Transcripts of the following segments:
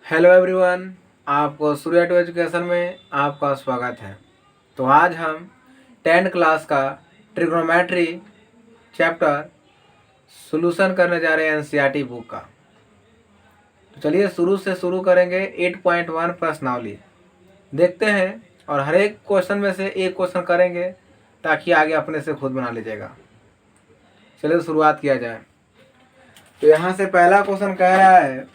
Hello everyone, आपको Surya to education में आपका स्वागत है। तो आज हम 10th क्लास का ट्रिग्नोमेट्री चैप्टर सॉल्यूशन करने जा रहे हैं एनसीईआरटी बुक का। तो चलिए शुरू से शुरू करेंगे। 8.1 प्रश्नावली देखते हैं और हर एक क्वेश्चन में से एक क्वेश्चन करेंगे ताकि आगे अपने से खुद बना लीजिएगा। चलिए शुरुआत किया जाए। तो यहाँ से पहला क्वेश्चन कह रहा है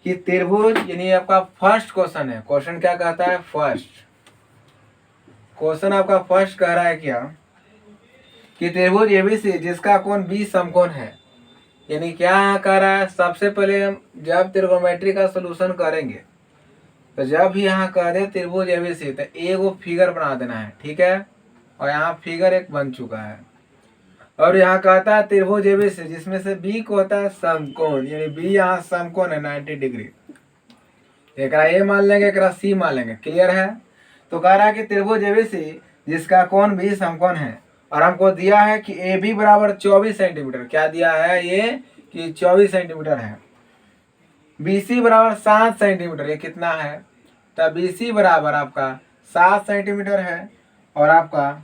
कि त्रिभुज, यानी आपका फर्स्ट क्वेश्चन है। क्वेश्चन क्या कहता है? फर्स्ट क्वेश्चन आपका फर्स्ट कह रहा है क्या कि त्रिभुज एबीसी जिसका कोण बी समकोण है। यानी क्या यहाँ कह रहा है? सबसे पहले हम जब त्रिकोणमिति का सॉल्यूशन करेंगे तो जब भी यहाँ कह दे त्रिभुज एबीसी तो एगो फिगर बना देना है, ठीक है। और यहाँ फिगर एक बन चुका है। और यहाँ कहता है त्रिभुज एबीसी जिसमें से बी को होता है समकोण, यानी बी यहाँ समकोण है 90 डिग्री। एक ए मान लेंगे, एक सी मान लेंगे। क्लियर है? तो कह रहा है कि त्रिभुज एबीसी जिसका कोण बी समकोण है और हमको दिया है कि ए बी बराबर 24 सेंटीमीटर। क्या दिया है ये? कि 24 सेंटीमीटर है। बी सी बराबर 7 सेंटीमीटर। ये कितना है? तो बी सी बराबर आपका 7 सेंटीमीटर है। और आपका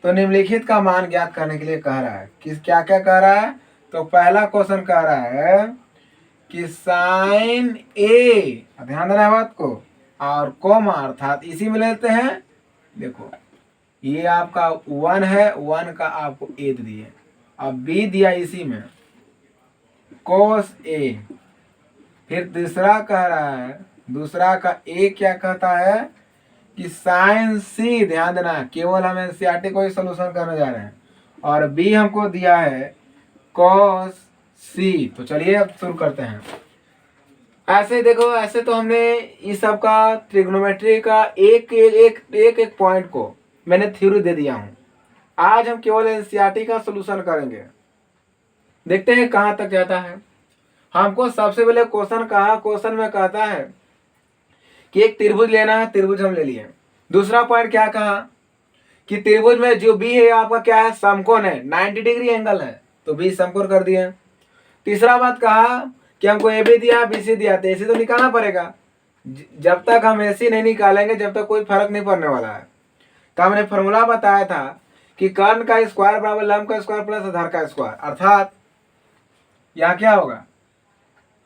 तो निम्नलिखित का मान ज्ञात करने के लिए कह रहा है कि क्या क्या कह रहा है। तो पहला क्वेश्चन कह रहा है कि साइन ए, ध्यान देना है बात को, और कोमा अर्थात इसी में लेते हैं। देखो ये आपका 1 है, 1 का आपको ए दे दिए, अब बी दिया इसी में कोस ए। फिर दूसरा कह रहा है, दूसरा का ए क्या कहता है कि साइन सी। ध्यान देना, केवल हम एनसीईआरटी को ही सोल्यूशन करने जा रहे हैं। और बी हमको दिया है कॉस सी। तो चलिए अब शुरू करते हैं। ऐसे देखो, ऐसे तो हमने इस सब का ट्रिग्नोमेट्री का एक पॉइंट को मैंने थ्योरी दे दिया हूं। आज हम केवल एनसीईआरटी का सोल्यूशन करेंगे। देखते हैं कहां तक जाता है। हमको सबसे पहले क्वेश्चन कहा, क्वेश्चन में कहता है कि एक त्रिभुज लेना है। त्रिभुज हम ले लिए। दूसरा पॉइंट क्या कहा कि त्रिभुज में जो बी है आपका क्या है? समकोण है, 90 डिग्री एंगल है, तो बी समकोण कर दिए। तीसरा बात कहा कि हमको ए बी दिया, बी सी दिया, तो ए सी तो निकालना पड़ेगा। जब तक हम ए सी नहीं निकालेंगे जब तक कोई फर्क नहीं पड़ने वाला है। तो हमने फॉर्मूला बताया था कि कर्ण का स्क्वायर बराबर लंब का स्क्वायर प्लस आधार का स्क्वायर। अर्थात यहाँ क्या होगा,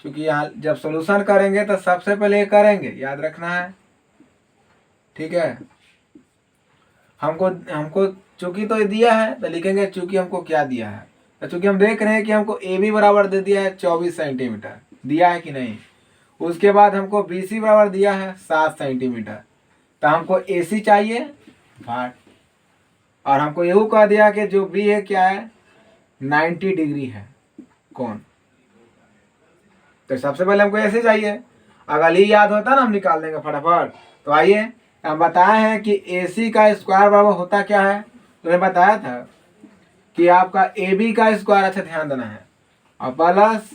क्योंकि यहाँ जब सॉल्यूशन करेंगे तो सबसे पहले ये करेंगे, याद रखना है, ठीक है। हमको चूंकि तो दिया है तो लिखेंगे चूंकि हमको क्या दिया है। तो चूंकि हम देख रहे हैं कि हमको ए बी बराबर दे दिया है 24 सेंटीमीटर, दिया है कि नहीं। उसके बाद हमको बी सी बराबर दिया है 7 सेंटीमीटर। तो हमको ए सी चाहिए 8। और हमको यू कह दिया कि जो बी है क्या है? 90 डिग्री है कौन। तो सबसे पहले हमको ऐसे चाहिए। अगर ये याद होता ना हम निकाल देंगे फटाफट। तो आइए, हम बताए हैं कि ए सी का स्क्वायर बराबर होता क्या है। तो मैंने बताया था कि आपका ए बी का स्क्वायर, अच्छा ध्यान देना है, और प्लस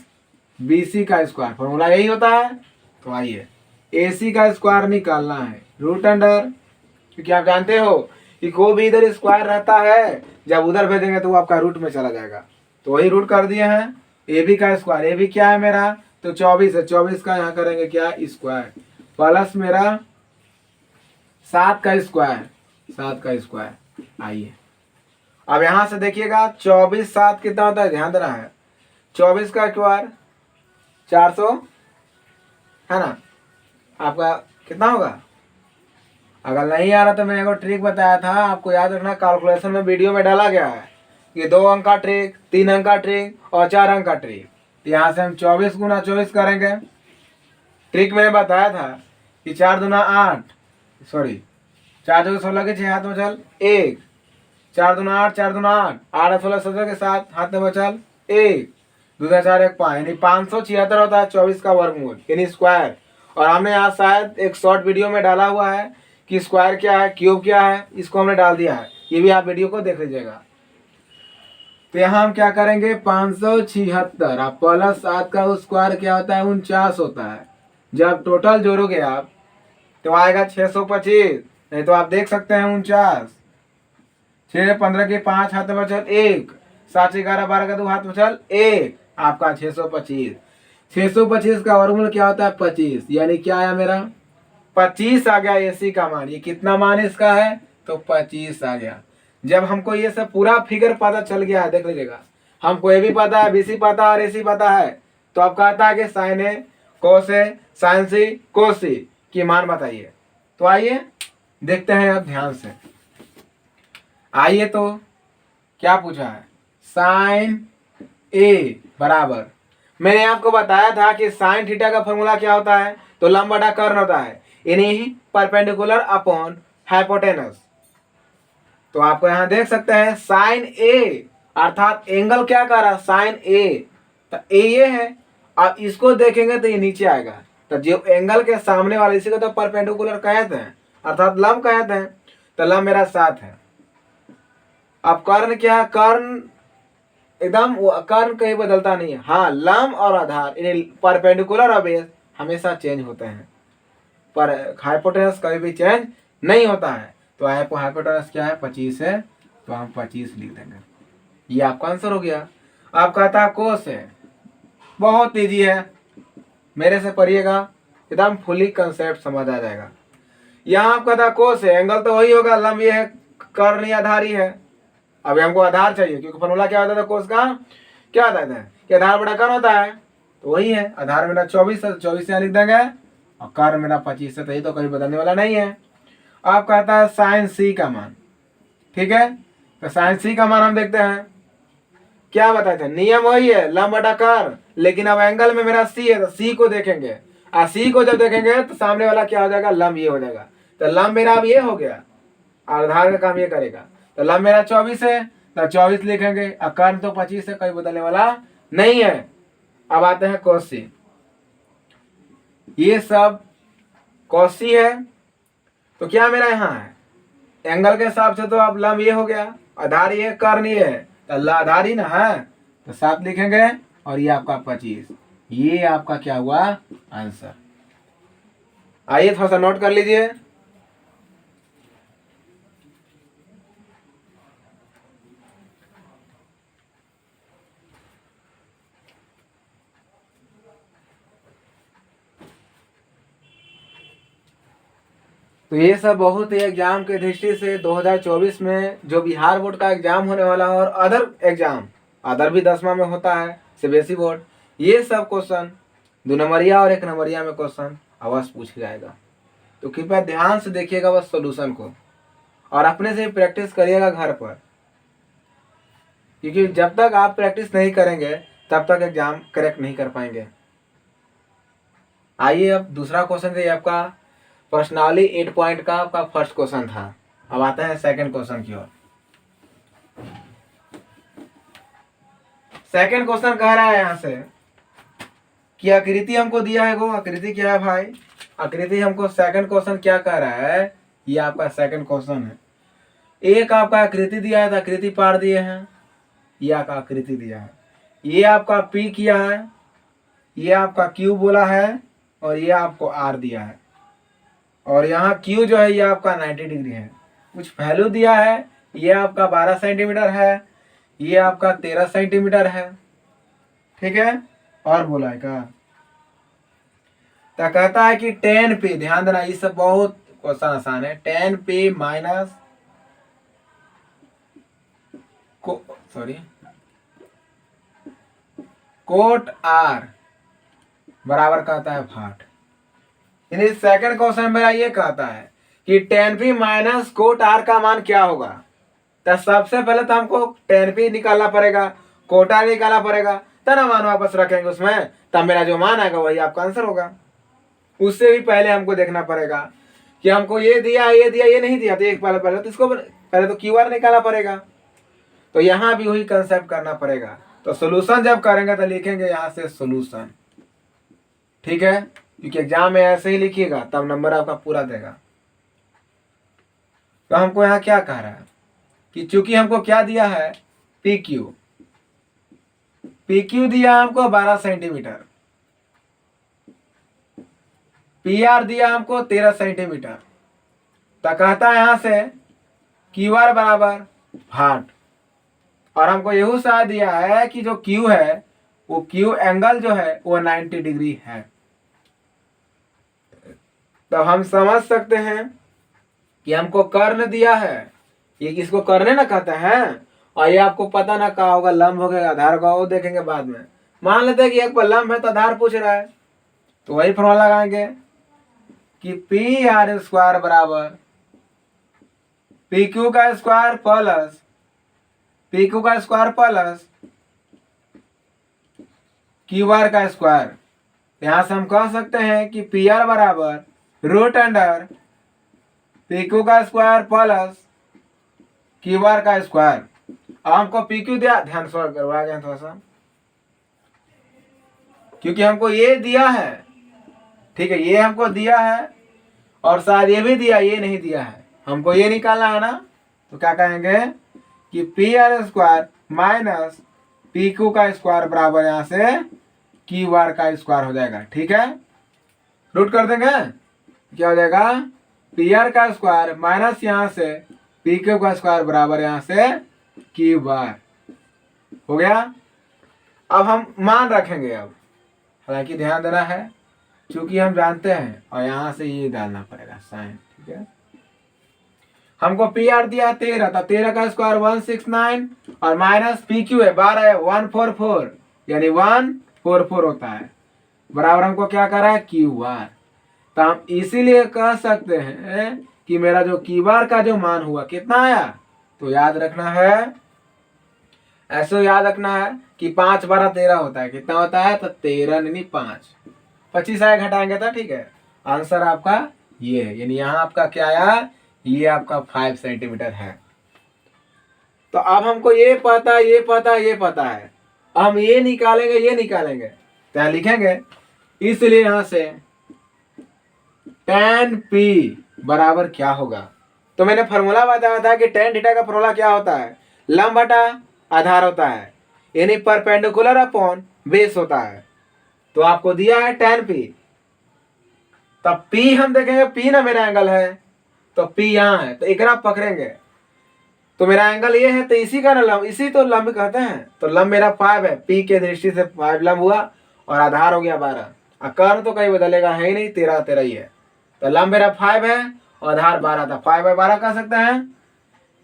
बी सी का स्क्वायर, फॉर्मूला यही होता है। तो आइए ए सी का स्क्वायर निकालना है रूट अंडर, क्योंकि आप जानते हो कि कोई भी इधर स्क्वायर रहता है जब उधर भेजेंगे तो वो आपका रूट में चला जाएगा। तो वही रूट कर दिए हैं। ए बी का स्क्वायर, ए बी क्या है मेरा? तो 24 है, 24 का यहाँ करेंगे क्या? स्क्वायर, प्लस मेरा 7 का स्क्वायर, 7 का स्क्वायर। आइए अब यहां से देखिएगा 24 7 कितना होता है, ध्यान देना है। 24 का स्क्वायर 400 है ना, आपका कितना होगा? अगर नहीं आ रहा तो मैंने एक ट्रिक बताया था, आपको याद रखना, कैलकुलेशन में वीडियो में डाला गया है कि 2 अंक का ट्रिक, 3 अंक का ट्रिक और 4 अंक का ट्रिक। तो यहाँ से हम 24 गुना 24 करेंगे। ट्रिक मैंने बताया था कि 4 दूना 8, सॉरी 4 2 16 के 6 हाथ में चल 1, 4 दूना 8, 4 दूना 8, 8 16 17 के 7 हाथ में बचल 1, 2 4 1 5, यानी 576 होता है 24 का वर्गमूल, यानी स्क्वायर। और हमने यहाँ शायद एक शॉर्ट वीडियो में डाला हुआ है कि स्क्वायर क्या है, क्यूब क्या है, इसको हमने डाल दिया है। ये भी आप वीडियो को देख लीजिएगा। तो यहाँ हम क्या करेंगे 576 आप प्लस 7 का स्क्वायर क्या होता है? 49 होता है। जब टोटल जोड़ोगे आप तो आएगा 625। नहीं तो आप देख सकते हैं 49, 6 15 के 5 हाथ में बचल 1, 7 11 12 का 2 हाथ में बचल 1, आपका 625। 625 का वर्गमूल क्या होता है 25, यानी क्या आया मेरा 25 आ गया AC का मान। ये कितना मान इसका है तो 25 आ गया। जब हमको ये सब पूरा फिगर पता चल गया है, देख लीजिएगा, हमको AB पता है, BC पता है और AC पता है, तो अब कहता है कि sine A cos A sine C cos C की मान बताइए। तो आइए देखते हैं अब ध्यान से। आइए तो क्या पूछा है, साइन A बराबर, मैंने आपको बताया था कि साइन थीटा का फॉर्मूला क्या होता है, तो लंब बटा कर्ण होता है, यानी परपेंडिकुलर अपॉन हाइपोटेनस। तो आपको यहां देख सकते हैं साइन A अर्थात एंगल क्या कर रहा है साइन A, तो A ये है। अब इसको देखेंगे तो ये नीचे आएगा, तो जो एंगल के सामने वाला इसी को तो परपेंडिकुलर कहते हैं अर्थात लंब कहते हैं। तो लंब मेरा 7 है। अब कर्ण क्या है, कर्ण एकदम कर्ण कहीं बदलता नहीं है। हाँ, लंब और आधार परपेंडिकुलर और बेस हमेशा चेंज होते हैं, पर हाइपोटेनस कभी भी चेंज नहीं होता है। तो हाइपोटेनस क्या है 25 है, तो हम 25 लिख देंगे। ये आपका आंसर हो गया। आप कहता है कोस है, बहुत इजी है, मेरे से पढ़िएगा एकदम फुली कंसेप्ट समझ आ जाएगा। यहाँ आपका था कोस है, एंगल तो वही होगा, लंब ये है, कर्ण या आधार ही है। अभी हमको आधार चाहिए, क्योंकि फॉर्मूला क्या होता था कोस का, क्या होता है कि आधार बड़ा कर्ण होता है, तो वही है। आधार मेरा 24 है, 24 यहाँ लिख देंगे, और कर्ण मेरा 25 है, तो ये तो कहीं बदलने वाला नहीं है। आप कहता है साइन C का मान, ठीक है, तो साइन C का मान हम देखते हैं। क्या बताए थे, नियम वही है लंब बटा कर्ण, लेकिन अब एंगल में मेरा C है, तो C को देखेंगे, और C को जब देखेंगे तो सामने वाला क्या हो जाएगा, लंब ये हो जाएगा। तो लंब मेरा अब ये हो गया, आधार का काम ये करेगा। तो लंब मेरा 24 है, तो 24 लिखेंगे, और कर्ण तो 25 है, कहीं बदलने वाला नहीं है। अब आते हैं कोस C। ये सब कोस C है, तो क्या मेरा यहाँ है एंगल के हिसाब से, तो अब लंब ये हो गया, आधार ये कर्ण ये है, तो आधार ही ना है, तो 7 लिखेंगे, और ये आपका 25। ये आपका क्या हुआ आंसर। आइए थोड़ा सा नोट कर लीजिए। तो ये सब बहुत ही एग्जाम के दृष्टि से 2024 में जो बिहार बोर्ड का एग्जाम होने वाला है, और अदर एग्जाम अदर भी 10वां में होता है CBSE बोर्ड, ये सब क्वेश्चन 2 नंबरिया और 1 नंबरिया में क्वेश्चन अवश्य पूछ जाएगा। तो कृपया ध्यान से देखिएगा बस सोल्यूशन को, और अपने से प्रैक्टिस करिएगा घर पर, क्योंकि जब तक आप प्रैक्टिस नहीं करेंगे तब तक एग्जाम करेक्ट नहीं कर पाएंगे। आइए अब दूसरा क्वेश्चन है आपका पर्सनली 8 पॉइंट का आपका फर्स्ट क्वेश्चन था। अब आता है सेकंड क्वेश्चन की ओर। सेकंड क्वेश्चन कह रहा है यहाँ से कि आकृति हमको दिया है, वो आकृति क्या है भाई, आकृति हमको सेकंड क्वेश्चन क्या कह रहा है, ये आपका सेकंड क्वेश्चन है। एक आपका आकृति दिया है, तो आकृति पार दिए हैं, ये आपका आकृति दिया है, ये आपका P किया है, ये आपका Q बोला है, और ये आपको R दिया है, और यहाँ Q जो है ये आपका 90 डिग्री है। कुछ वैल्यू दिया है, ये आपका 12 सेंटीमीटर है, ये आपका 13 सेंटीमीटर है, ठीक है। और बोला है का, तो कहता है कि 10P, ध्यान देना ये सब बहुत क्वेश्चन आसान है, 10P माइनस कोट R बराबर कहता है 8। यानी सेकंड क्वेश्चन मेरा ये कहता है कि 10P माइनस कोट R का मान क्या होगा। तो सबसे पहले तो हमको 10P निकालना पड़ेगा, कोट R निकालना पड़ेगा, तब ना मान वापस रखेंगे उसमें, तब मेरा जो मान आएगा वही आपका आंसर होगा। उससे भी पहले हमको देखना पड़ेगा कि हमको ये दिया ये दिया ये नहीं दिया, तो एक पहले तो इसको पहले तो QR निकालना पड़ेगा। तो यहाँ भी वही कंसेप्ट करना पड़ेगा। तो सोल्यूशन जब करेंगे तो लिखेंगे यहाँ से सोल्यूशन, ठीक है, क्योंकि एग्जाम में ऐसे ही लिखिएगा तब नंबर आपका पूरा देगा। तो हमको यहाँ क्या कह रहा है कि चूंकि हमको क्या दिया है PQ दिया हमको 12 सेंटीमीटर, PR दिया हमको 13 सेंटीमीटर, तो कहता है यहाँ से QR बराबर 8, और हमको यही साथ दिया है कि जो Q है वो क्यू एंगल जो है वो 90 डिग्री है। तो हम समझ सकते हैं कि हमको कर्ण दिया है, ये किसको कर्ण ना कहते हैं, और ये आपको पता ना कहा होगा लंब हो गया आधार का, वो देखेंगे बाद में। मान लेते हैं कि एक पर लंब है तो आधार पूछ रहा है, तो वही फॉर्मूला लगाएंगे कि पी आर स्क्वायर बराबर पी क्यू का स्क्वायर प्लस पी क्यू का स्क्वायर प्लस क्यू आर का स्क्वायर। यहां से हम कह सकते हैं कि पी आर बराबर रूट अंडर पी क्यू का स्क्वायर प्लस क्यू आर का स्क्वायर। हमको पी क्यू दिया, ध्यान से करवा गया थोड़ा सा, क्योंकि हमको ये दिया है, ठीक है, ये हमको दिया है और शायद ये भी दिया, ये नहीं दिया है, हमको ये निकालना है ना। तो क्या कहेंगे कि P R square minus P Q का स्क्वायर बराबर यहां से क्यू आर का स्क्वायर हो जाएगा। ठीक है, रूट कर देंगे, क्या हो जाएगा पी आर का स्क्वायर माइनस यहां से पी क्यू का स्क्वायर बराबर यहां से क्यू आर हो गया। अब हम मान रखेंगे, अब हालांकि ध्यान देना है क्योंकि हम जानते हैं, और यहां से ये डालना पड़ेगा साइन। ठीक है, हमको पी आर दिया 13, तो 13 का स्क्वायर 169 और माइनस पी क्यू है 12 है 144, यानी 144 होता है, बराबर हमको क्या कर रहा है क्यू आर। तो हम इसीलिए कह सकते हैं कि मेरा जो क्यू आर का जो मान हुआ कितना आया, तो याद रखना है, ऐसे याद रखना है कि 5 12 13 होता है, कितना होता है तो 13 नहीं 5, 25 आया घटाएंगे तो ठीक है, आंसर आपका ये है, यानी यहाँ आपका क्या आया, ये आपका 5 सेंटीमीटर है। तो अब हमको ये पता ये पता ये पता है, हम ये निकालेंगे ये निकालेंगे, क्या लिखेंगे, इसलिए यहां से tan p बराबर क्या होगा। तो मैंने फॉर्मूला बताया था कि tan थीटा का फॉर्मूला क्या होता है, लंब बटा आधार होता है, यानी परपेंडिकुलर अपॉन बेस होता है। तो आपको दिया है tan p, तब p हम देखेंगे, p ना मेरा एंगल है, तो p यहाँ है, तो एकरा पकड़ेंगे, तो मेरा एंगल ये है, तो इसी का ना लंब, इसी तो लंब कहते हैं। तो लंब मेरा 5 है, p के दृष्टि से 5 लंब हुआ और आधार हो गया 12, कर्ण तो कहीं बदलेगा है ही नहीं, 13 13 ही है। तो लंब मेरा 5 है और आधार 12 था, 5/12 कह सकते हैं,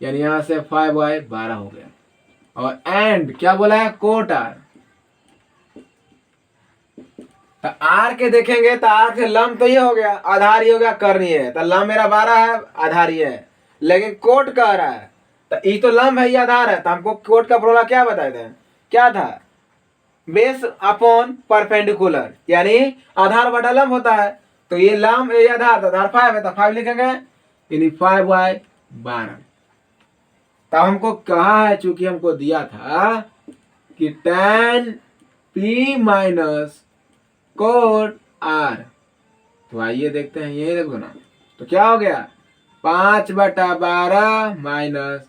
यानी यहां से 5/12 हो गया। और एंड क्या बोला है, कोट आर, तो आर के देखेंगे तो आर के लंब तो ये हो गया, आधार ये हो गया, कर्ण ये है, तो लंब मेरा 12 है, आधार ये है, लेकिन कोट कह रहा है, तो ये तो लंब है ये आधार है, तो हमको कोट का फॉर्मूला क्या बताए थे, क्या था, बेस अपॉन परपेंडिकुलर, यानी आधार बटा लंब होता है। तो ये लंब ये आधार, आधार 5 है, तो 5 लिखेंगे, यानी 5/12। तब हमको कहा है, चूंकि हमको दिया था कि tan p minus cot r, तो आइए देखते हैं, यही देखो ना, तो क्या हो गया 5/12 माइनस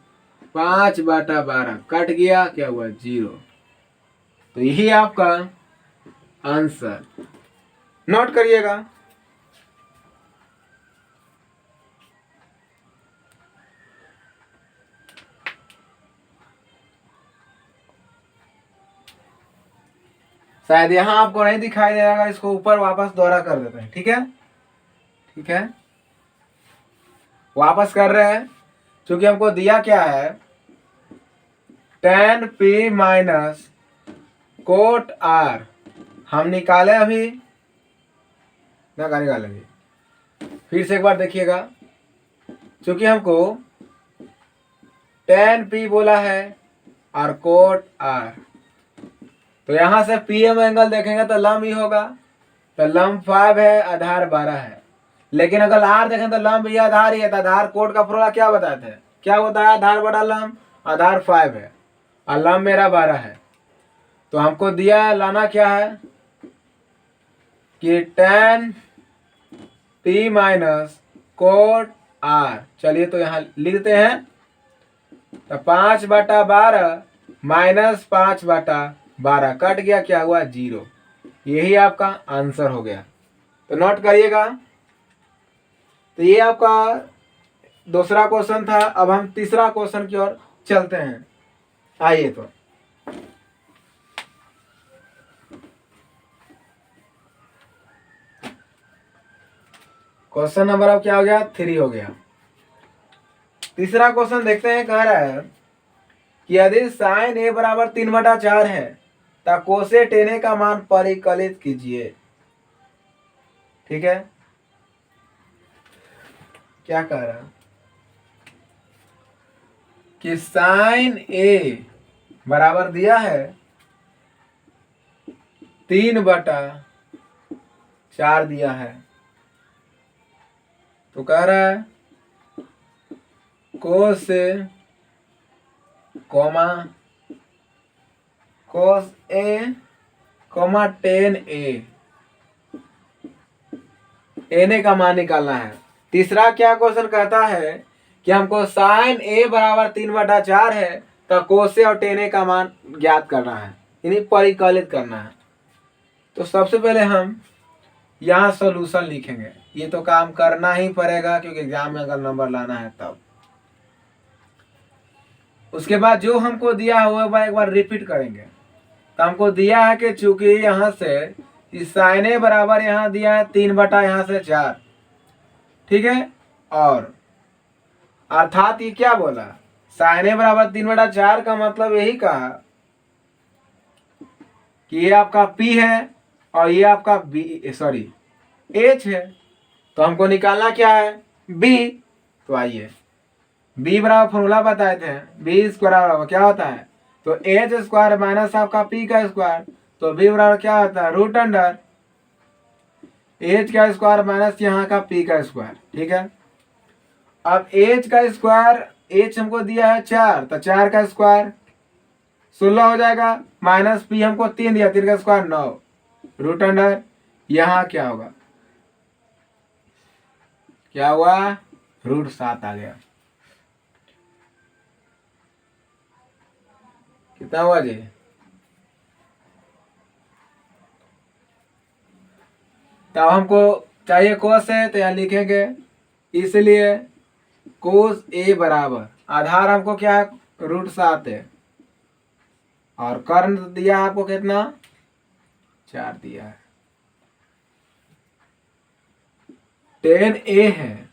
5/12 कट गया, क्या हुआ 0। तो यही आपका आंसर, नोट करिएगा। शायद यहां आपको नहीं दिखाई देगा, इसको ऊपर वापस दोहरा कर देते हैं। ठीक है, ठीक है, वापस कर रहे हैं, क्योंकि हमको दिया क्या है, tan p minus cot r, हम निकाले अभी ना, निकालेंगे फिर से एक बार देखिएगा, क्योंकि हमको tan p बोला है और कोट r, तो यहां से pm एंगल देखेंगे तो लंब ही होगा, तो लंब 5 है, आधार 12 है, लेकिन अगर r देखें तो लंब ये आधार ही है, तो आधार कोट का फॉर्मूला क्या बताए थे, क्या होता है, आधार बटा लंब, आधार 5 है और लंब मेरा 12 है। तो हमको दिया लाना क्या है कि tan p minus cot r, चलिए तो यहाँ लिखते हैं, तो 5/12 माइनस 5/12 कट गया, क्या हुआ 0, यही आपका आंसर हो गया। तो नोट करिएगा। तो ये आपका दूसरा क्वेश्चन था। अब हम तीसरा क्वेश्चन की ओर चलते हैं, आइए। तो क्वेश्चन नंबर अब क्या हो गया, 3 हो गया। तीसरा क्वेश्चन देखते हैं, कह रहा है कि यदि साइन ए बराबर 3/4 है तब कोसेट एन का मान परिकलित कीजिए। ठीक है, क्या कह रहा है कि साइन ए बराबर दिया है 3/4 दिया है, तो कह रहा है कोस comma cos A comma ten A N का मान निकालना है। तीसरा क्या क्वेश्चन कहता है कि हमको साइन ए बराबर 3/4 है तो कोसे और टेन ए का मान ज्ञात करना है, यानी परिकलित करना है। तो सबसे पहले हम यहाँ सॉल्यूशन लिखेंगे, ये तो काम करना ही पड़ेगा क्योंकि एग्जाम में अगर नंबर लाना है तब। उसके बाद जो हमको दिया है वो एक बार रिपीट करेंगे। तो हमको दिया है कि चूंकि यहाँ से इस साइन ए बराबर यहाँ दिया है 3/4, ठीक है, और अर्थात ये क्या बोला, साइन ए बराबर 3/4 का मतलब यही कहा कि ये आपका P है और ये आपका H है, तो हमको निकालना क्या है, B। तो आइए B बराबर फॉर्मूला बताए थे, B स्क्वायर बराबर क्या होता है, तो H स्क्वायर माइनस आपका P का स्क्वायर, तो B बराबर क्या होता है, रूट अंडर H का स्क्वायर माइनस यहाँ का P का स्क्वायर। ठीक है, अब H का स्क्वायर, H हमको दिया है 4, तो 4 का स्क्वायर 16 हो जाएगा, माइनस P हमको 3 दिया, 3 का स्क्वायर 9, रूट अंडर यहाँ क्या होगा, क्या हुआ, √7 आ गया। कितना हुआ जी, तब हमको चाहिए कोस है तो यहाँ लिखेंगे, इसलिए कोस ए बराबर आधार हमको क्या है, √7 है, और कर्ण दिया है आपको कितना, 4 दिया है, टेन ए है,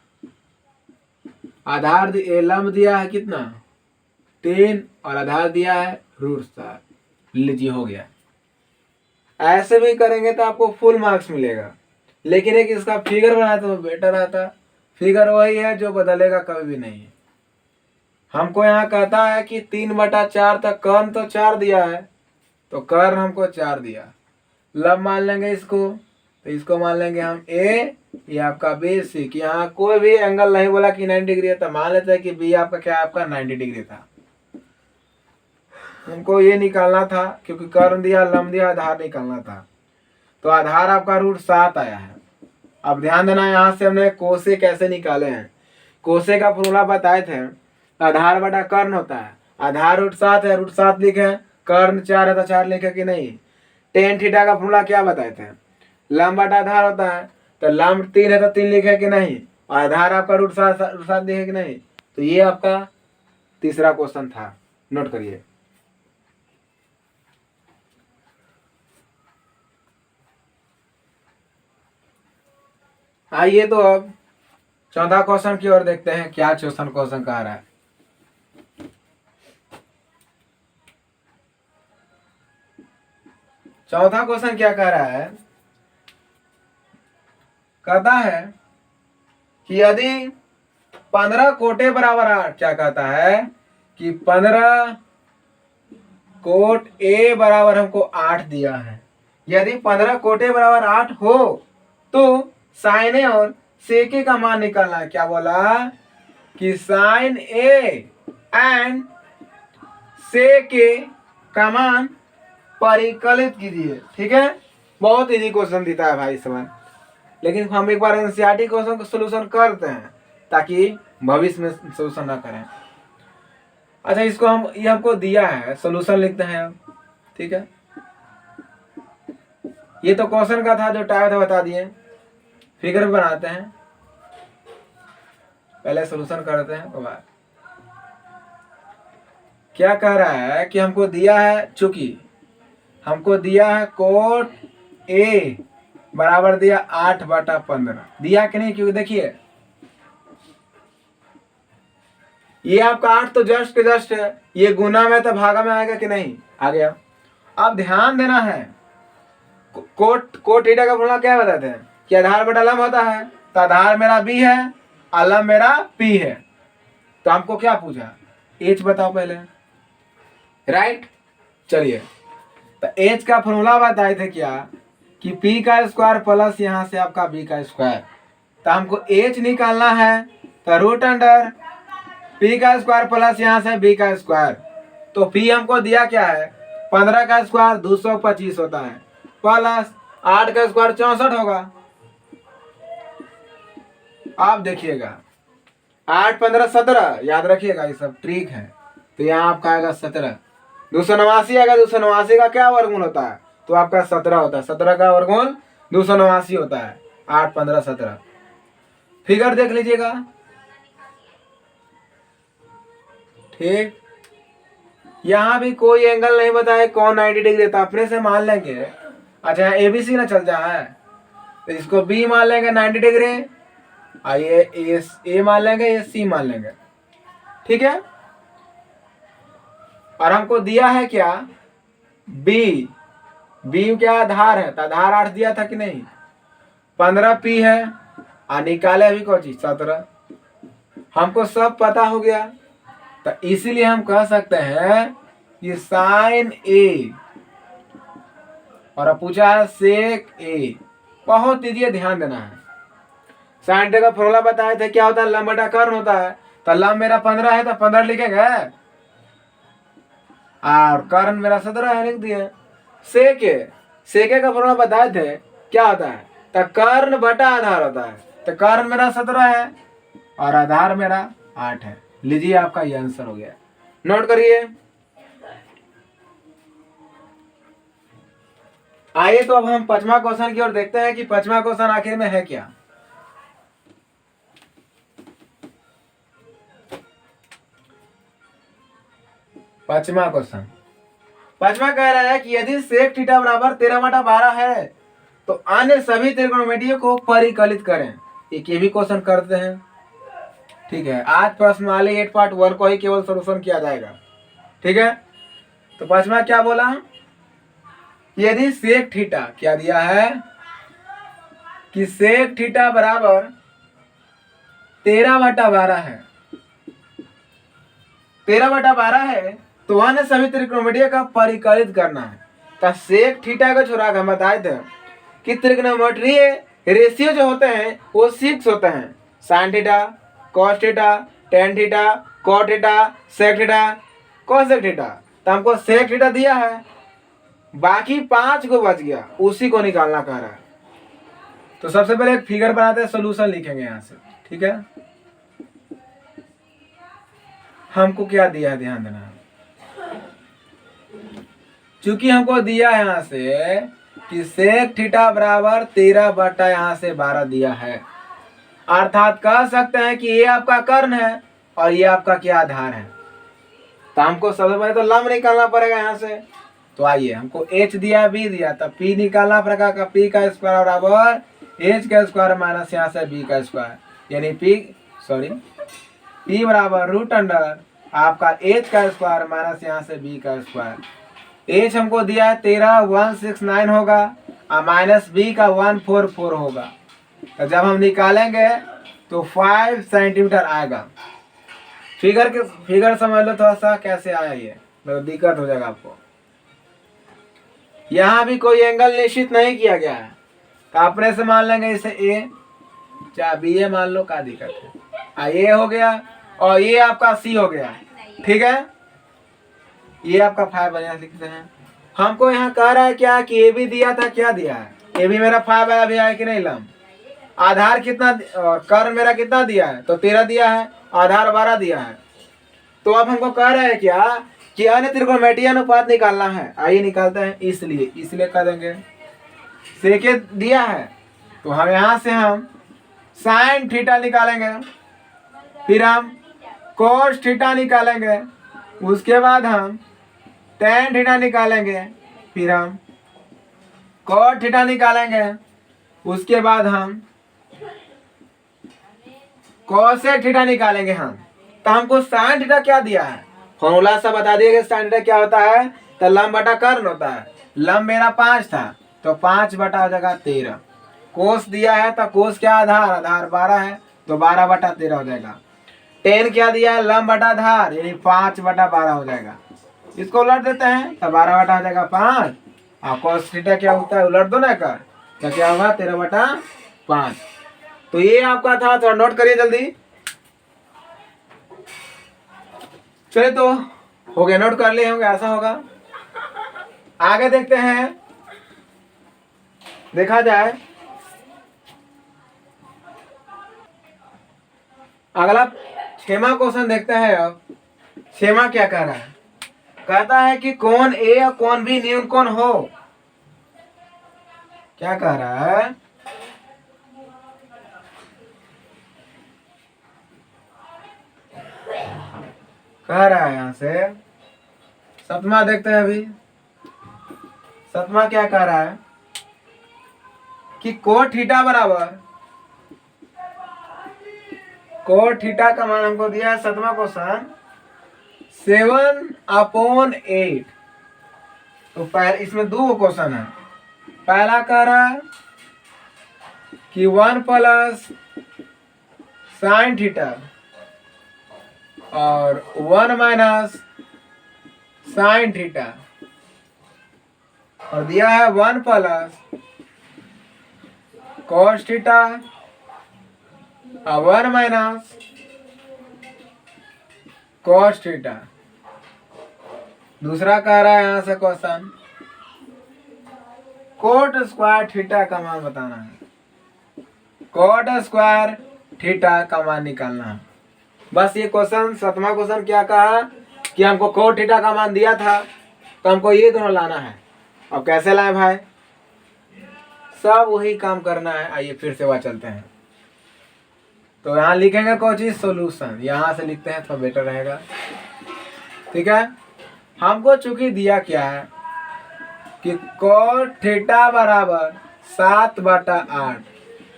आधार लंब दिया है कितना 10 और आधार दिया है √7। लीजिए हो गया। ऐसे भी करेंगे तो आपको फुल मार्क्स मिलेगा, लेकिन एक इसका फिगर बनाया तो बेटर आता। फिगर वही है जो बदलेगा कभी भी नहीं। हमको यहाँ कहता है कि 3/4 तक कर्ण तो 4 दिया है, तो कर्ण हमको 4 दिया, लंब मान लेंगे इसको, तो इसको मान लेंगे हम ए, ये आपका बी सी, कि यहाँ कोई भी एंगल नहीं बोला कि 90 डिग्री है, तो मान लेते हैं कि बी आपका क्या, आपका 90 डिग्री था। हमको ये निकालना था क्योंकि कर्ण दिया, लंब दिया, आधार निकालना था, तो आधार आपका √7 आया है। अब ध्यान देना, यहाँ से हमने कोसे कैसे निकाले हैं, कोसे का फॉर्मूला बताए थे, आधार बटा कर्ण होता है, आधार √7 है, √7 लिखे, कर्ण 4 है तो 4 लिखे कि नहीं। टेन थीटा का फॉर्मूला क्या बताए थे, लंब बटा आधार होता है, तो लंब 3 है तो 3 लिखे कि नहीं, और आधार आपका √7 लिखे कि नहीं। तो ये आपका तीसरा क्वेश्चन था, नोट करिए। आइए तो अब चौथा क्वेश्चन की ओर देखते हैं, क्या क्वेश्चन कह रहा है। चौथा क्वेश्चन क्या कह रहा है, कहता है कि यदि 15 कोटे बराबर 8, क्या कहता है कि 15 कोट ए बराबर हमको 8 दिया है, यदि 15 कोटे बराबर 8 हो तो साइन ए और सेक ए का मान निकालना है। क्या बोला कि साइन ए एंड सेक ए का मान परिकलित कीजिए। ठीक है, बहुत इजी क्वेश्चन देता है भाई समय, लेकिन हम एक बार एनसीईआरटी क्वेश्चन का सोल्यूशन करते हैं ताकि भविष्य में सोल्यूशन ना करें। अच्छा, इसको हम, ये हमको दिया है, सोल्यूशन लिखते हैं अब। ठीक है, ये तो क्वेश्चन का था जो टाइप था, बता दिए। फिगर बनाते हैं, पहले सोल्यूशन करते हैं तो बाद। क्या कह रहा है कि हमको दिया है, चूंकि हमको दिया है कोट ए बराबर दिया 8/15 दिया कि नहीं, क्योंकि देखिए ये आपका 8 तो जस्ट के जस्ट है, ये गुना में तो भागा में आएगा कि नहीं, आ गया। अब ध्यान देना है, कोट थीटा का फॉर्मूला क्या बताते हैं कि आधार बटा लंब होता है, तो आधार मेरा बी है और लंब मेरा पी है। तो हमको क्या पूछा, एच बताओ पहले, राइट। चलिए, तो एच का फॉर्मूला बताए थे क्या कि पी का स्क्वायर प्लस यहाँ से आपका बी का स्क्वायर। तो हमको एच निकालना है, तो रूट अंडर पी का स्क्वायर प्लस यहाँ से बी का स्क्वायर। तो पी हमको दिया क्या है, 15 का स्क्वायर 225 होता है, प्लस 8 का स्क्वायर 64 होगा। आप देखिएगा 8 15 17, याद रखिएगा ये सब ट्रिक है। तो यहाँ आपका आएगा 17, 289 आएगा, 289 का क्या वर्गमूल होता है, तो आपका 17 होता है, 17 का वर्गमूल 289 होता है, 8 15 17। फिगर देख लीजिएगा, ठीक। यहाँ भी कोई एंगल नहीं बताया कौन 90 डिग्री देता, अपने से मान लेंगे। अच्छा एबीसी ना चल जाए, तो इसको बी मान लेंगे 90 डिग्री, ये ए मान लेंगे, ये सी मान लेंगे, ठीक है। और हमको दिया है क्या, बी, बी क्या आधार है, तो आधार 8 दिया था कि नहीं, 15 पी है और निकाले अभी कौन चीज 17। हमको सब पता हो गया, तो इसीलिए हम कह सकते हैं कि साइन ए, और अब पूछा है सेक ए। बहुत दीजिए, ध्यान देना है। साइन ए का फॉर्मूला बताए थे क्या होता है, लंब बटा कर्ण होता है। तो लंब मेरा 15 है तो 15 लिखेंगे, और कर्ण मेरा 17 है, लिख दिए। सेके का फॉर्मूला बताए थे क्या होता है, तो कर्ण बटा आधार होता है। तो कर्ण मेरा 17 है और आधार मेरा 8 है। लीजिए आपका ये आंसर हो गया, नोट करिए। आइए तो अब हम 5वां क्वेश्चन की ओर देखते हैं कि 5वां क्वेश्चन आखिर में है क्या। पांचवा कह रहा है कि यदि सेक थीटा बराबर 13/12 है तो अन्य सभी त्रिकोणमितियों को परिकलित करें। एक ये भी क्वेश्चन करते हैं, ठीक है। आज प्रश्नावली 8.1 को ही केवल सोल्यूशन किया जाएगा, ठीक है। तो पांचवा क्या बोला, यदि सेक थीटा क्या दिया है कि सेक थीटा बराबर 13/12 है, 13/12 है तो अन्य सभी त्रिकोणमितियों का परिकलित करना है। तो सेक थीटा को छोड़ा हम बताए थे कि त्रिकोणमितीय रेशियो जो होते हैं वो 6 होते हैं, sine theta, cos theta, tan theta, cot theta, sec theta, cosec theta. तो हमको सेक थीटा दिया है, बाकी 5 को बच गया, उसी को निकालना कह रहा है। तो सबसे पहले एक फिगर बनाते हैं, सोल्यूशन लिखेंगे यहाँ से, ठीक है। हमको क्या दिया है, ध्यान देना। चूंकि हमको दिया है यहाँ से कि सेक थीटा बराबर 13 यहाँ से 12 दिया है, अर्थात कह सकते हैं कि ये आपका कर्ण है और ये आपका क्या आधार है। तो हमको सबसे पहले तो लंब निकालना पड़ेगा यहाँ से। तो आइए, हमको एच दिया, बी दिया, तब पी निकालना पड़ेगा का पी का स्क्वायर बराबर एच का स्क्वायर माइनस यहाँ से बी का स्क्वायर, यानी पी बराबर रूट अंडर आपका एच का स्क्वायर माइनस यहाँ से बी का स्क्वायर। एच हमको दिया है 13,169 होगा और माइनस बी का 144 होगा। तो जब हम निकालेंगे तो 5 सेंटीमीटर आएगा। फिगर समझ लो थोड़ा सा कैसे आया, ये तो दिक्कत हो जाएगा आपको। यहाँ भी कोई एंगल निश्चित नहीं किया गया है, तो अपने से मान लेंगे इसे ए, चाहे बी ए मान लो, क्या दिक्कत है। ये हो गया और ये आपका सी हो गया, ठीक है। ये आपका 5 बना लिखते हैं। हमको यहाँ कह रहा है क्या कि ए भी दिया था, क्या दिया है, ए भी मेरा 5 आया, अभी आया कि नहीं लंब। आधार कितना और कर्ण मेरा कितना दिया है, तो 13 दिया है, आधार 12 दिया है। तो अब हमको कह रहा है क्या कि अन्य त्रिकोणमितीय अनुपात निकालना है। आइए निकालते हैं, इसलिए कह देंगे सेके दिया है, तो हम यहाँ से हम साइन थीटा निकालेंगे, फिर हम कोस थीटा निकालेंगे, उसके बाद हम टेन थीटा निकालेंगे, फिर हम कॉट थीटा निकालेंगे, उसके बाद हम कोसेक थीटा निकालेंगे हम। तो हमको साइन थीटा क्या दिया है, फॉर्मूला सब बता दिए साइन थीटा क्या होता है। तो लंब बटा कर्ण होता है। लंब मेरा 5 था तो 5 बटा हो जाएगा 13। कोस दिया है तो कोस क्या आधार, आधार 12 है तो 12 बटा 13 हो जाएगा। टेन क्या दिया है, लंब बटा आधार यानी 5 बटा 12 हो जाएगा। इसको उलट देते हैं तो 12 बटा हो जाएगा 5 और कोस थीटा क्या होता है उलट दो ना कर तो क्या होगा 13 बटा 5। तो ये आपका था, थोड़ा नोट करिए जल्दी। चलिए तो हो गया, नोट कर लिए होंगे, ऐसा होगा। आगे देखते हैं, देखा जाए अगला 6वां क्वेश्चन देखते हैं। अब 6वां क्या कह रहा है, कहता है कि कोण ए और कोण बी न्यून कोण हो। क्या कह रहा है, कह रहा है यहां से 7वां देखते हैं। अभी 7वां क्या कह रहा है कि कोण थीटा बराबर, कोण थीटा का मान हमको दिया है 7वां क्वेश्चन 7/8। तो पहले इसमें 2 क्वेश्चन है। पहला कह रहा है कि 1 प्लस साइन थीटा और 1 माइनस साइन थीटा, और दिया है 1 प्लस कॉस थीटा और 1 माइनस कॉस थीटा। दूसरा कह रहा है यहां से क्वेश्चन कोट स्क्वायर थीटा का मान बताना है। कोट स्क्वायर थीटा का मान निकालना है। बस ये क्वेश्चन 7वां क्वेश्चन क्या कहा कि हमको कोट थीटा का मान दिया था तो हमको ये दोनों लाना है। अब कैसे लाए भाई, सब वही काम करना है। आइए फिर से वहां चलते हैं। तो यहाँ लिखेंगे कोई चीज सोल्यूशन, यहाँ से लिखते हैं तो बेटर रहेगा। ठीक है, हमको चूंकि दिया क्या है कि कोट थीटा बराबर 7/8।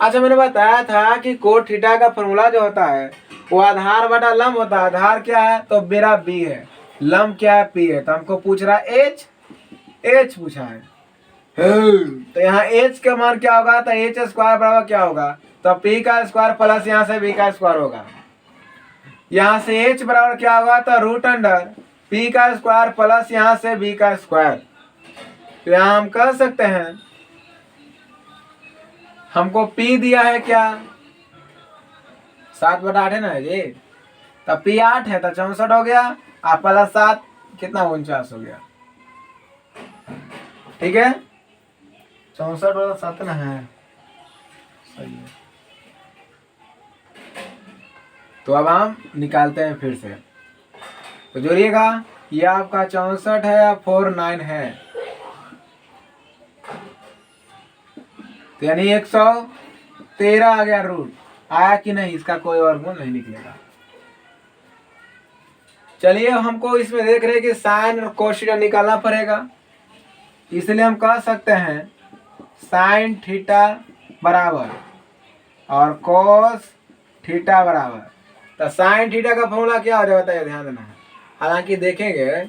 अच्छा मैंने बताया था कि कोट थीटा का फॉर्मूला जो होता है वो आधार बटा लंब होता है। आधार क्या है तो मेरा बी है, लंब क्या है पी है। तो हमको पूछ रहा है एच पूछा है। तो यहाँ एच का मान क्या होगा, तो एच स्क्वायर बराबर क्या होगा, तो पी का स्क्वायर प्लस यहाँ से बी का स्क्वायर होगा। यहाँ से एच बराबर क्या होगा, तो रूट अंडर पी का स्क्वायर प्लस यहाँ से बी का स्क्वायर। तो यहाँ हम कह सकते हैं हमको पी दिया है क्या 7/8 है ना जी, तो पी 8 है तो 64 हो गया और प्लस 7 कितना 49 हो गया। ठीक है, 64 वाला 7 ना है, सही है। तो अब हम निकालते हैं फिर से। तो जोड़िएगा, ये आपका 64 है या 49 है, तो यानी 113 आ गया। रूट आया कि नहीं, इसका कोई वर्गमूल नहीं निकलेगा। चलिए हमको इसमें देख रहे हैं कि साइन और कोस थीटा निकालना पड़ेगा, इसलिए हम कह सकते हैं साइन थीटा बराबर और कोस थीटा बराबर। तो साइन थीटा का फॉर्मूला क्या हो जाता है, ध्यान देना है। हालांकि देखेंगे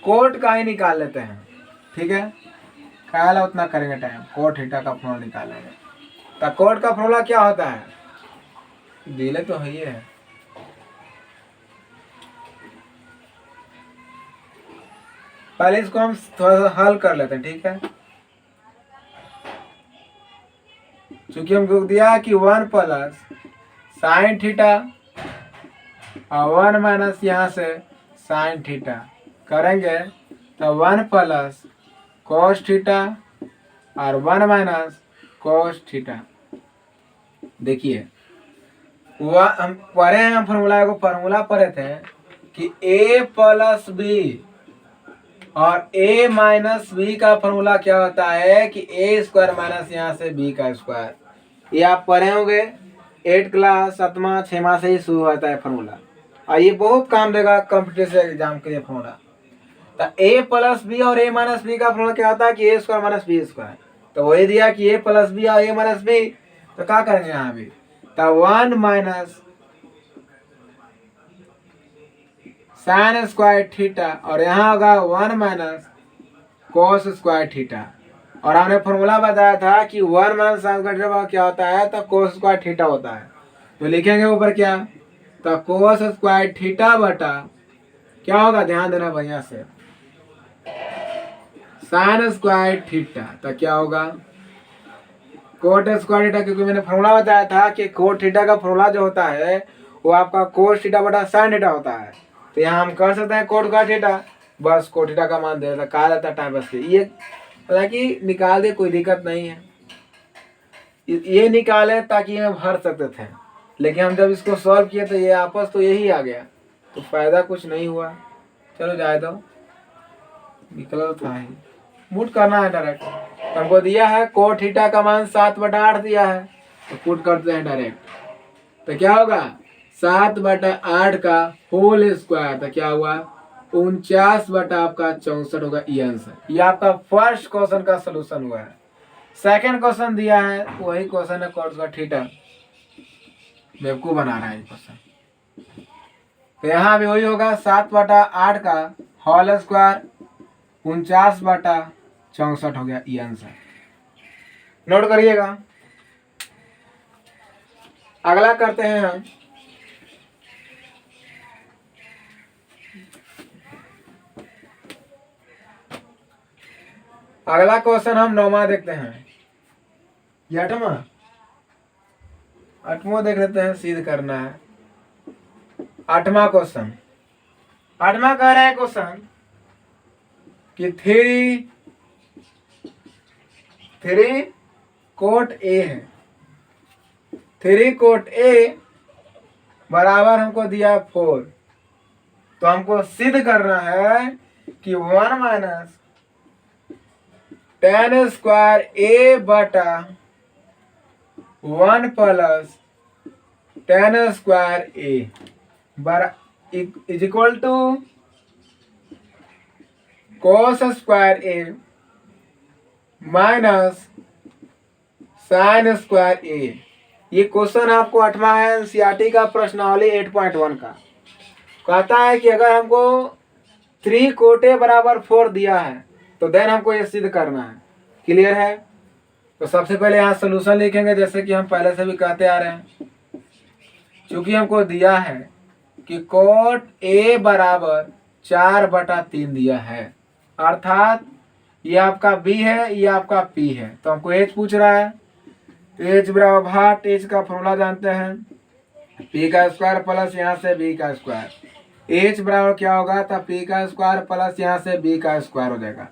कोट का ही निकाल लेते हैं। ठीक है, ख्याल है उतना करेंगे टाइम। कोट थीटा का फॉर्मूला निकालेंगे। तो कोट का फॉर्मूला क्या होता है, दिले तो है, पहले इसको हम थोड़ा सा हल कर लेते हैं। ठीक है, चूंकि हमको दिया है कि 1 प्लस साइन थीटा और 1 माइनस यहाँ से साइन थीटा करेंगे तो 1 प्लस कोस थीटा और 1 माइनस कोस थीटा। देखिए वह हम पढ़े हैं, हम फॉर्मूला पढ़े थे कि a प्लस बी और a माइनस बी का फॉर्मूला क्या होता है कि a स्क्वायर माइनस यहाँ से b का स्क्वायर। ये आप पढ़े होंगे 8 क्लास 7वां 6वां से ही शुरू होता है फॉर्मूला, और ये बहुत काम देगा कॉम्पिटिटिव एग्जाम के लिए फॉर्मूला। तो a प्लस बी और a माइनस बी का फॉर्मूला क्या होता है कि a square minus b square. तो वही दिया कि a प्लस बी और a माइनस बी, तो क्या करेंगे यहाँ भी, तो 1 माइनस साइन स्क्वायर थीटा, और यहाँ होगा 1 माइनस कोस स्क्वायर थीटा। और हमने फॉर्मूला बताया था कि 1 माइनस साइन स्क्वायर थीटा क्या होता है, तो कोस स्क्वायर थीटा होता है। तो लिखेंगे ऊपर क्या, तो कोस स्क्वायर थीटा बटा क्या होगा, ध्यान देना बढ़िया से, साइन स्क्वायर थीटा। तो क्या होगा कोट स्क्वायर थीटा, क्योंकि मैंने फॉर्मूला बताया था कि कोट थीटा का फॉर्मूला जो होता है वो आपका कोस थीटा बटा साइन थीटा होता है। तो यहाँ हम कर सकते हैं कोट स्क्वायर थीटा, बस कोट थीटा का मान दे देता, कहा जाता है टाइम बस के, ये हालांकि निकाल दे कोई दिक्कत नहीं है, ये निकाले ताकि हम भर सकते थे, लेकिन हम जब इसको सॉल्व किए तो ये आपस तो यही आ गया, तो फायदा कुछ नहीं हुआ। चलो जाए दो, निकला तो था ही, पुट करना है डायरेक्ट। हमको दिया है कोट थीटा का मान 7/8 दिया है, तो पुट करते हैं डायरेक्ट। तो क्या होगा 7/8 का होल स्क्वायर, तो क्या हुआ 49 बटा आपका 64 होगा, ये आंसर। ये आपका फर्स्ट क्वेश्चन का सोल्यूशन हुआ है। सेकंड क्वेश्चन दिया है, वही क्वेश्चन है कोट का थीटा, बेवकूफ बना रहा है क्वेश्चन। तो यहाँ भी वही होगा 7/8 का होल स्क्वायर 49/64 हो गया, ये आंसर। नोट करिएगा। अगला करते हैं हम अगला क्वेश्चन, हम 9वां देखते हैं, ये 8वां देख लेते हैं, सिद्ध करना है। 8वां क्वेश्चन, 8वां कह रहा है क्वेश्चन कि थ्री कोट ए है, 3 कोट ए बराबर हमको दिया 4। तो हमको सिद्ध करना है कि 1 माइनस tan स्क्वायर ए बटा 1 plus tan square A is equal to cos square A minus sine square A. ये क्वेश्चन आपको 8वां है एनसीईआरटी का प्रश्नावली 8.1 का। कहता है कि अगर हमको 3 कोट ए बराबर 4 दिया है तो देन हमको ये सिद्ध करना है। क्लियर है? तो सबसे पहले यहाँ सोल्यूशन लिखेंगे, जैसे कि हम पहले से भी कहते आ रहे हैं। चूंकि हमको दिया है कि कोट ए बराबर 4/3 दिया है, अर्थात ये आपका बी है, ये आपका पी है, तो हमको एच पूछ रहा है। एच बराबर भाट, एच का फॉर्मूला जानते हैं, पी का स्क्वायर प्लस यहाँ से बी का स्क्वायर। एच बराबर क्या होगा, तो पी का स्क्वायर प्लस यहाँ से बी का स्क्वायर हो जाएगा।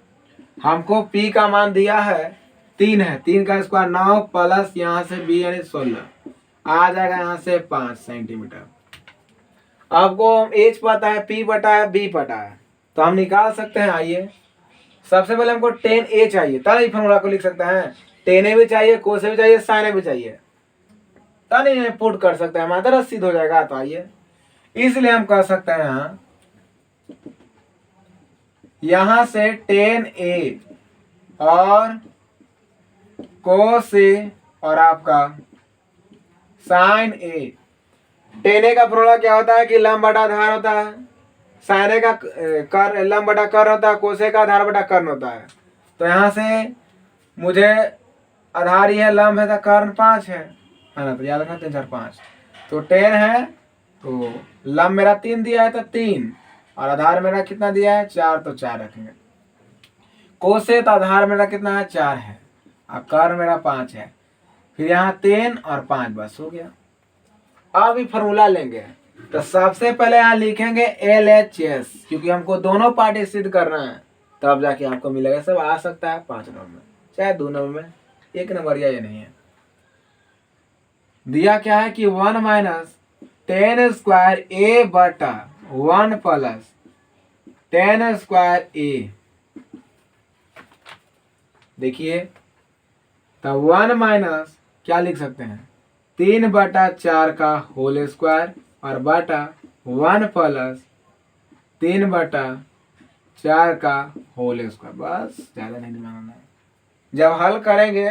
हमको पी का मान दिया है 3 है, 3 का स्क्वायर 9 प्लस यहाँ से बी यानी 16 आ जाएगा, यहाँ से 5 सेंटीमीटर। आपको एच पता है, पी पता है, बी पता है, तो हम निकाल सकते हैं। आइए सबसे पहले हमको tan ए चाहिए, तब इस फॉर्मूला को लिख सकते हैं। tan ए भी चाहिए, कोस भी चाहिए, साइन ए भी चाहिए, तब नहीं पुट कर सकते हैं, हमारा सिद्ध हो जाएगा। तो आइए, इसलिए हम कह सकते हैं यहाँ से tan ए और कोस ए और आपका साइन ए। tan ए का फॉर्मूला क्या होता है कि लंब बटा आधार होता है, साइन ए का कर लंब बटा कर्ण होता है, कोस ए का आधार बटा कर्ण होता है। तो यहाँ से मुझे आधार ही है, लंब है, तो कर्ण 5 है ना, तो याद रखना 3 4 5। तो 10 है, तो लंब मेरा 3 दिया है तो 3, और आधार मेरा कितना दिया है 4, तो 4 रखेंगे। कोस ए तो आधार मेरा कितना है 4 है, और कर्ण मेरा 5 है, फिर यहाँ 3 और 5, बस हो गया। अब ये फॉर्मूला लेंगे, तो सबसे पहले यहाँ लिखेंगे LHS, क्योंकि हमको दोनों पार्टी सिद्ध करना है, तब जाके आपको मिलेगा। सब आ सकता है 5 नंबर में, चाहे 2 नंबर में, 1 नंबर या ये नहीं है। दिया क्या है कि 1 माइनस tan स्क्वायर ए बटा 1 प्लस tan स्क्वायर ए। देखिए, तो 1 माइनस क्या लिख सकते हैं 3/4 का होल स्क्वायर और बटा 1 प्लस 4 का होल स्क्वायर, बस ज़्यादा नहीं दिमाग है। जब हल करेंगे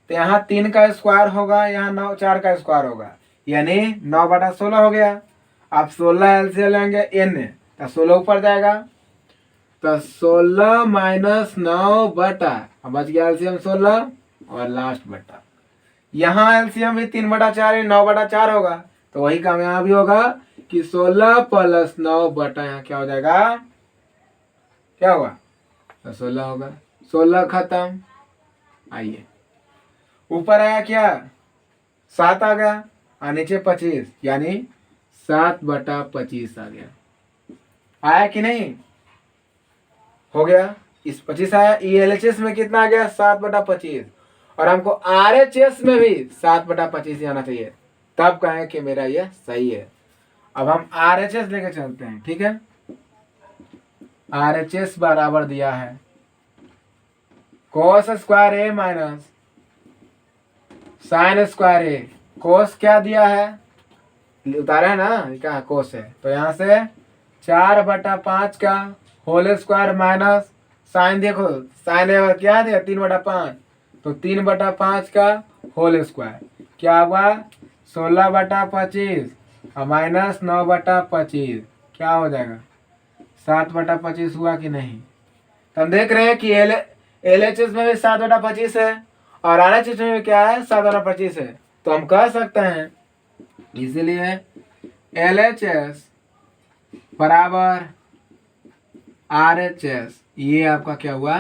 तो यहाँ 3 का स्क्वायर होगा, यहाँ 9 4 का स्क्वायर होगा, यानी 9/16 हो गया। आप 16 एलसीएम लेंगे n तो 16 ऊपर जाएगा, तो 16 - 9 बटा, बच गया एलसीएम 16 और लास्ट बटा। यहाँ एलसीएम भी 3/4 9/4 होगा, तो वही काम यहाँ भी होगा कि 16 + 9 बटा यहाँ क्या हो जाएगा, क्या होगा, तो 16 होगा। 16 खत्म। आइए ऊपर आया क्या, 7 आ गया और नीचे 25, यानी 7/25 आ गया। आया कि नहीं, हो गया। इस 25 आया, ELHS में कितना आ गया, 7/25, और हमको RHS में भी 7/25 आना चाहिए, तब कहें कि मेरा यह सही है। अब हम RHS लेके चलते हैं, ठीक है। RHS बराबर दिया है cos square A minus sine square A। कोस क्या दिया है, उतारा है ना, क्या कोस है, तो यहाँ से 4/5 का होल स्क्वायर माइनस साइन, देखो साइन है और क्या दिया 3/5, तो 3/5 का होल स्क्वायर क्या हुआ, 16/25 और माइनस 9/25 क्या हो जाएगा, 7/25 हुआ कि नहीं। तो हम देख रहे हैं कि LHS में भी 7/25 है और RHS में भी क्या है, 7/25 है। तो हम कह सकते हैं इसीलिए LHS बराबर RHS, ये आपका क्या हुआ,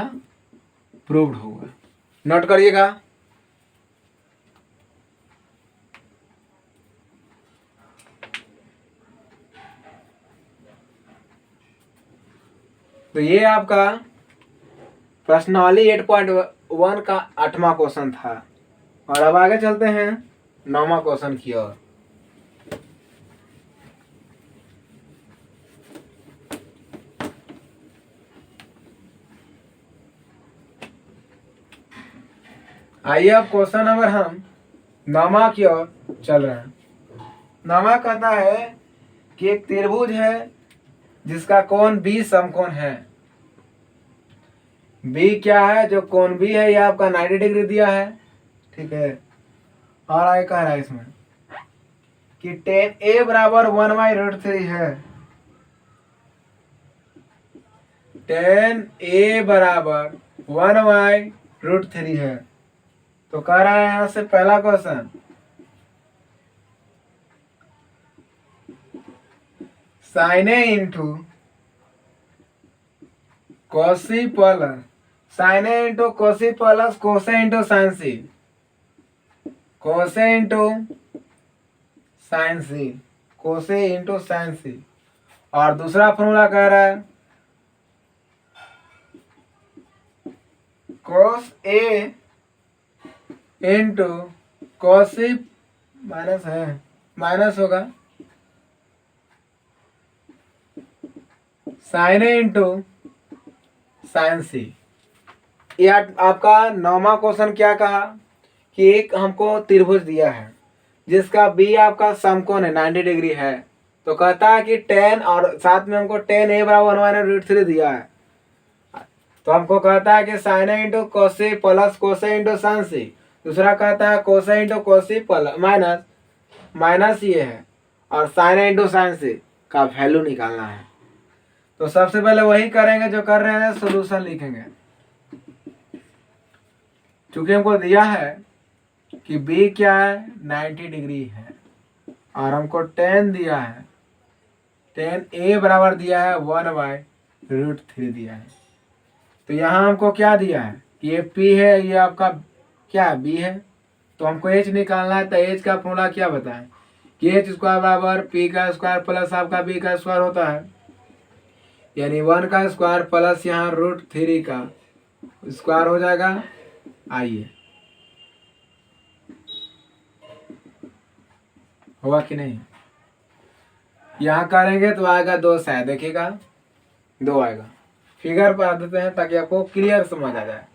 प्रूव्ड होगा। नोट करिएगा। तो ये आपका प्रश्नावली 8.1 का 8वां क्वेश्चन था, और अब आगे चलते हैं 9वां क्वेश्चन की ओर। आइए अब क्वेश्चन नंबर हम 9वां की ओर चल रहे हैं। 9वां कहता है कि एक त्रिभुज है जिसका कोण B समकोण है। B क्या है, जो कोण B है, यह आपका 90 डिग्री दिया है, ठीक है। और आगे कह रहा है इसमें कि tan A बराबर 1/√3 है। tan A बराबर 1/√3 है। तो कह रहा है यहां से पहला question, sin A into Kosi plus sin A into Kosi plus कोसे इंटू साइन सी, कोसे इंटू साइन सी, कोसे इंटू साइन सी। और दूसरा फॉर्मूला कह रहा है cos A into Kosi minus है, माइनस होगा साइन ए इंटू साइन सी। यह आपका 9वां क्वेश्चन क्या कहा कि एक हमको त्रिभुज दिया है जिसका बी आपका समकोण है 90 डिग्री है। तो कहता है कि tan, और साथ में हमको tan A बराबर 1/√3 दिया है। तो हमको कहता है कि साइन ए इंटू कोसी प्लस कोसे इंटू साइन सी। दूसरा कहता है कोसे into Kosi plus minus minus ये है, और साइन ए इंटू साइन सी का वैल्यू निकालना है। तो सबसे पहले वही करेंगे जो कर रहे हैं, सॉल्यूशन लिखेंगे। चूंकि हमको दिया है कि B क्या है, 90 डिग्री है, और हमको tan दिया है, tan A बराबर दिया है 1/√3 दिया है। तो यहाँ हमको क्या दिया है कि ये P है, ये आपका क्या B है। तो हमको H निकालना है। तो H का फॉर्मूला क्या बताएं कि H स्क्वायर बराबर P का स्क्वायर प्लस आपका B का स्क्वायर होता है, यानी 1 का स्क्वायर प्लस यहाँ √3 का स्क्वायर हो जाएगा। आइए हुआ कि नहीं, यहाँ करेंगे तो आएगा 2 शायद, देखिएगा 2 आएगा। फिगर पर आ देते हैं ताकि आपको क्लियर समझ आ जाए।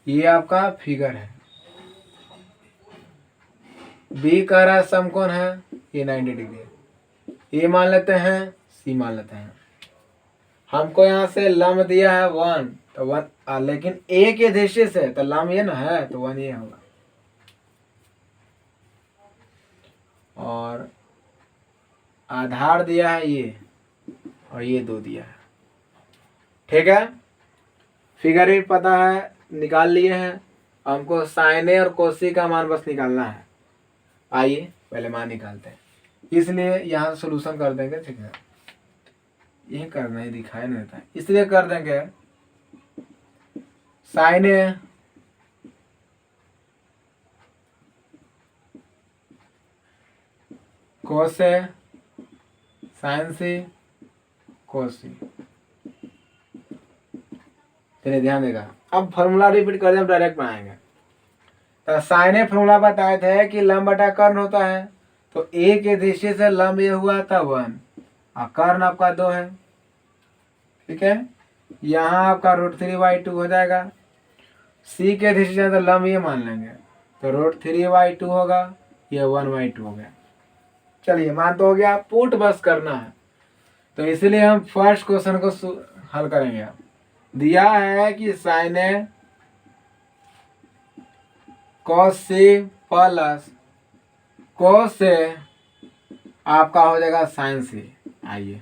ये आपका फिगर है, बी कह रहा है समकोण है, ये 90 डिग्री है। ए मान लेते हैं, सी मान लेते हैं। हमको यहाँ से लम दिया है 1, तो 1 लेकिन ए के दृष्टि से तो लम ये ना है, तो 1 ये होगा। और आधार दिया है ये, और ये 2 दिया है। ठीक है, फिगर भी पता है, निकाल लिए हैं। हमको साइन ए और कोसी का मान बस निकालना है। आइए पहले मान निकालते हैं, इसलिए यहाँ सोल्यूशन कर देंगे। ठीक है, ये करना ही दिखाई नहीं देता है, इसलिए कर देंगे साइन ए कोस ए साइन सी कोस सी। चलिए ध्यान देगा, अब फॉर्मूला रिपीट कर दें, डायरेक्ट बनाएंगे। तो साइन ए फॉर्मूला बताए थे कि लंब बटा कर्ण होता है, तो ए के दृष्टि से लंब ये हुआ था 1 और कर्ण आपका 2 है। ठीक है, यहाँ आपका √3/2 हो जाएगा। सी के दृष्टि से तो लंब ये मान लेंगे, तो √3/2 होगा, ये 1/2 हो गया। चलिए मान तो हो गया, पुट बस करना है। तो इसलिए हम फर्स्ट क्वेश्चन को हल करेंगे। दिया है कि साइन ए कॉस सी प्लस कोस से आपका हो जाएगा साइन सी। आइए,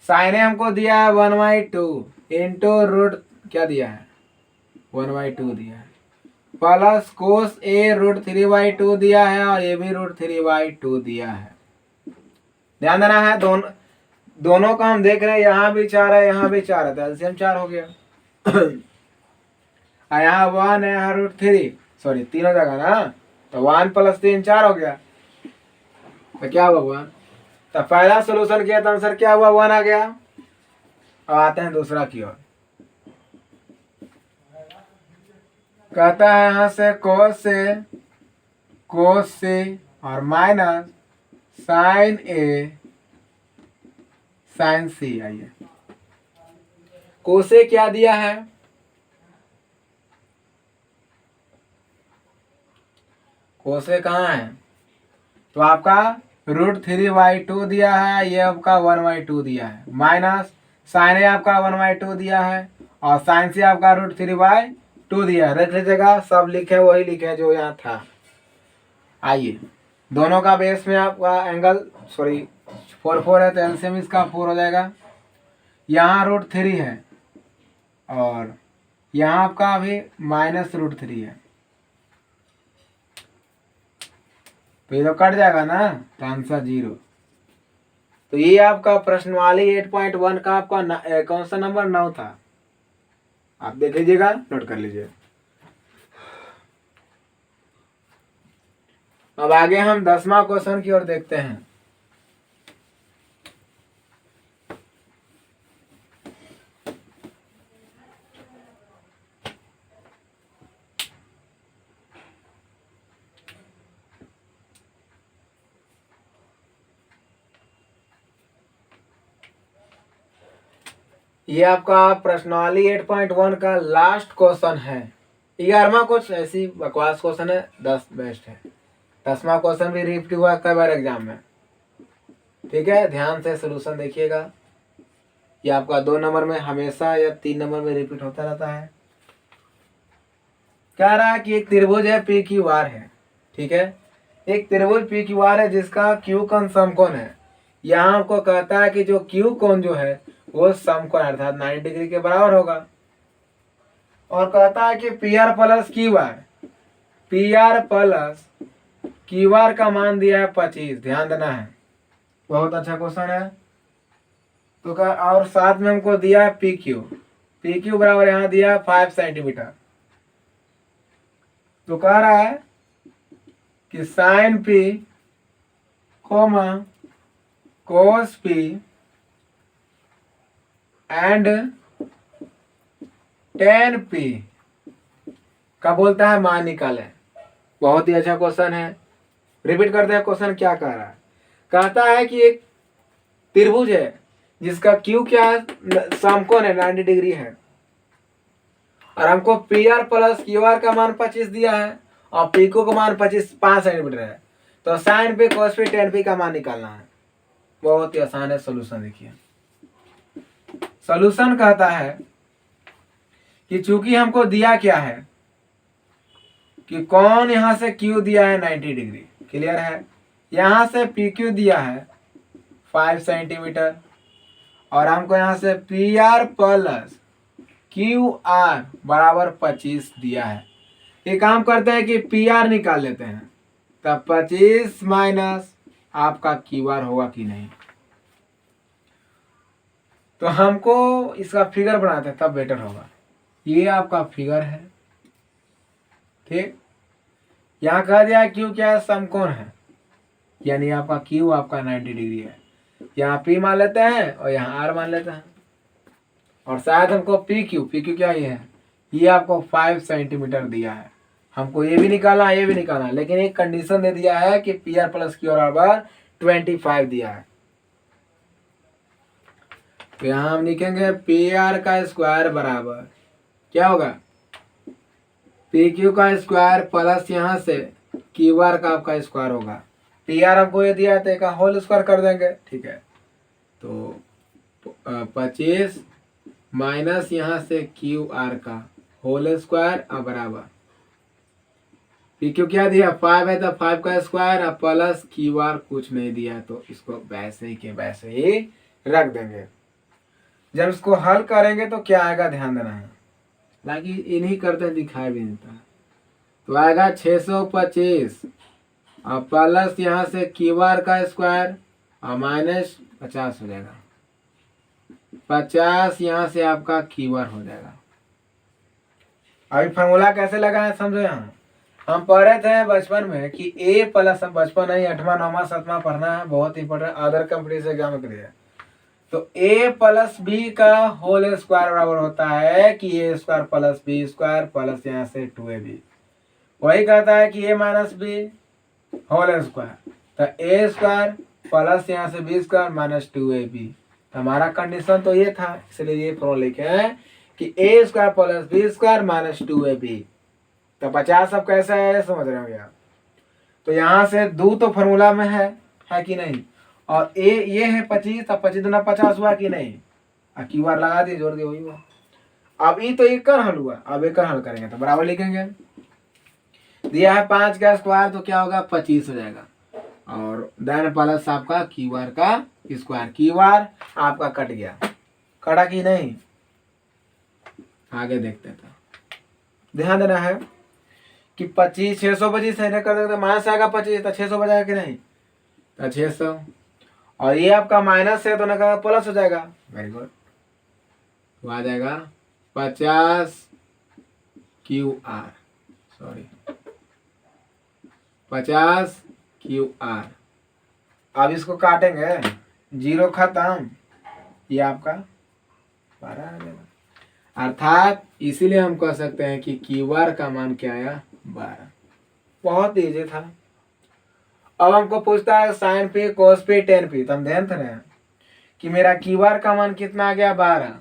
साइन ए हमको दिया है 1/2 इंटू रूट क्या दिया है 1/2 दिया है, प्लस कोस ए √3/2 दिया है, और ये भी √3/2 दिया है। ध्यान देना है, दोनों का हम देख रहे हैं, यहाँ भी 4 है, यहाँ भी 4 है, तो एलसीएम 4 हो गया। यहाँ 1 है, यहाँ √3, सॉरी 3 हो जाएगा ना, तो 1 + 3 4 हो गया। तो क्या हुआ, तो पहला सोल्यूशन किया तो आंसर क्या हुआ, 1 आ गया। अब आते हैं दूसरा की ओर। कहता है यहाँ से कोस से और माइनस साइन ए साइन सी। आइए, कोसे क्या दिया है, कोसे कहाँ है, तो आपका √3/2 दिया है, ये आपका 1/2 दिया है, माइनस साइन ए आपका 1/2 दिया है, और साइन सी आपका √3/2 दिया है। रख लीजिएगा, सब लिखे वही लिखे जो यहाँ था। आइए, दोनों का बेस में आपका एंगल 4 है, तो एलसीएम इसका 4 हो जाएगा। यहाँ √3 है, और यहाँ आपका अभी -√3 है, तो ये तो कट जाएगा ना, तो आंसर 0। तो ये आपका प्रश्नवाली 8.1 का आपका कौन सा नंबर 9 था, आप देख लीजिएगा, नोट कर लीजिए। अब आगे हम 10वां क्वेश्चन की ओर देखते हैं। ये आपका प्रश्नावली 8.1 का लास्ट क्वेश्चन है। 11वां कुछ ऐसी बकवास क्वेश्चन है, 10 बेस्ट है। 10वां क्वेश्चन भी रिपीट हुआ कई बार एग्जाम में। ठीक है, ध्यान से सोल्यूशन देखिएगा। ये आपका 2 नंबर में हमेशा या 3 नंबर में रिपीट होता रहता है। कह रहा है कि एक त्रिभुज है पी क्यू आर है। ठीक है, एक त्रिभुज पी क्यू आर है जिसका क्यू कोण समकोण है। यहाँ आपको कहता है कि जो क्यू कोण जो है वो समकोण अर्थात 90 डिग्री के बराबर होगा, और कहता है कि P R plus Q R का मान दिया है 25। ध्यान देना है, बहुत अच्छा क्वेश्चन है। तो और साथ में हमको दिया है पी क्यू बराबर यहाँ दिया है 5 सेंटीमीटर। तो कह रहा है कि sine P cos P and tan P का बोलता है मान निकाले। बहुत ही अच्छा क्वेश्चन है। रिपीट करते हैं, क्वेश्चन क्या कह रहा है। कहता है कि एक त्रिभुज है जिसका क्यू क्या है, समकोण है, 90 डिग्री है, और हमको P R plus Q R का मान 25 दिया है, और पी क्यू का मान 5 सेंटीमीटर है। तो sign P cos P ten P का मान निकालना है। बहुत ही आसान है सोल्यूशन। देखिए, सॉल्यूशन कहता है कि चूंकि हमको दिया क्या है कि कौन यहां से क्यू दिया है 90 डिग्री, क्लियर है। यहां से पी क्यू दिया है 5 सेंटीमीटर और हमको यहां से P R plus Q R बराबर 25 दिया है। एक काम करते हैं कि पी आर निकाल लेते हैं, तब 25 माइनस आपका क्यू आर होगा कि नहीं। तो हमको इसका फिगर बनाते हैं तब बेटर होगा। ये आपका फिगर है, ठीक। यहाँ कह दिया क्यू क्या है, समकोण है, यानी आपका क्यू आपका 90 डिग्री है। यहाँ पी मान लेते हैं और यहाँ आर मान लेते हैं और शायद हमको पी क्यू क्या ये है, ये आपको 5 सेंटीमीटर दिया है। हमको ये भी निकालना ये भी निकालना, लेकिन एक कंडीशन दे दिया है कि P R plus Q R बराबर 25 दिया है। तो यहाँ हम लिखेंगे पी आर का स्क्वायर बराबर क्या होगा, पी क्यू का स्क्वायर प्लस यहाँ से क्यू आर का आपका स्क्वायर होगा। पी आर हमको ये दिया है तो एक होल स्क्वायर कर देंगे, ठीक है। तो 25 माइनस यहाँ से क्यू आर का होल स्क्वायर अब बराबर पी क्यू क्या दिया 5 है तो 5 का स्क्वायर अब प्लस क्यू आर कुछ नहीं दिया, तो इसको वैसे ही के वैसे ही रख देंगे। जब इसको हल करेंगे तो क्या आएगा ध्यान देना है, हालांकि इन्हीं करते दिखाई भी नहीं देता। तो आएगा 625 और प्लस यहाँ से क्यू आर का स्क्वायर और माइनस 50 हो जाएगा, 50 यहाँ से आपका क्यू आर हो जाएगा। अभी फॉर्मूला कैसे लगाए समझो। यहाँ हम पढ़े थे बचपन में कि ए प्लस, बचपन नहीं 8वां 9वां 7वां पढ़ना है, बहुत इंपॉर्टेंट अदर कॉम्पिटिटिव एग्जाम के लिए। तो ए प्लस बी का होल स्क्वायर बराबर होता है कि A square plus B square plus यहाँ से 2ab। वही कहता है कि A minus B whole square, तो ए स्क्वायर प्लस यहाँ से बी स्क्वायर माइनस 2ab। तो हमारा कंडीशन तो ये था, इसलिए ये फॉर्मूला लिखे हैं कि A square plus B square minus 2ab। तो 50 अब कैसे है समझ रहे हो आप। तो यहाँ से 2 तो फॉर्मूला में है कि नहीं, और ए ये है 25, तब 25 दूना 50 हुआ कि नहीं, क्यू आर लगा दिए जोड़ दिए वही हुआ। अब ये तो एक हल हुआ, अब एक हल करेंगे तो बराबर लिखेंगे। दिया है 5 का स्क्वायर तो क्या होगा 25 हो जाएगा, और देन प्लस आपका क्यू आर का स्क्वायर, क्यू आर आपका कट गया, कटा कि नहीं आगे देखते हैं। ध्यान देना है कि 25 625 है, कर देंगे तो माइनस आएगा 25, तो 600 बजाएगा कि नहीं, तो 600 और ये आपका माइनस है तो ना का प्लस हो जाएगा, वेरी गुड। तो आ जाएगा 50 Q R, sorry 50 Q R. अब इसको काटेंगे, 0 खत्म, ये आपका 12 आ जाएगा। अर्थात इसीलिए हम कह सकते हैं कि क्यू आर का मान क्या आया 12। बहुत ईजी था। अब हमको पूछता है sign P cos P ten P, तो हम ध्यान रहे हैं कि मेरा क्यू आर का मान कितना आ गया 12,